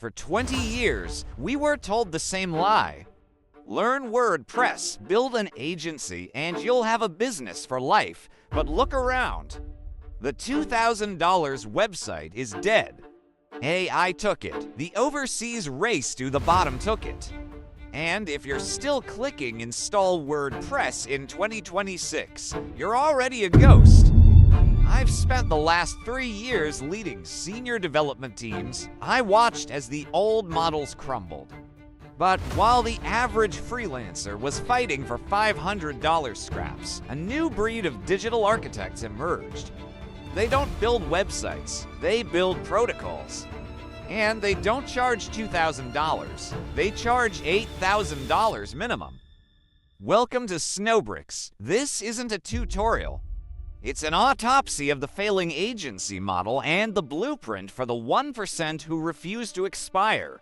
For 20 years, we were told the same lie. Learn WordPress, build an agency, and you'll have a business for life. But look around. The $2,000 website is dead. AI took it. The overseas race to the bottom took it. And if you're still clicking Install WordPress in 2026, you're already a ghost. I've spent the last 3 years leading senior development teams. I watched as the old models crumbled. But while the average freelancer was fighting for $500 scraps, a new breed of digital architects emerged. They don't build websites, they build protocols. And they don't charge $2,000, they charge $8,000 minimum. Welcome to Snowbrix. This isn't a tutorial. It's an autopsy of the failing agency model and the blueprint for the 1% who refuse to expire.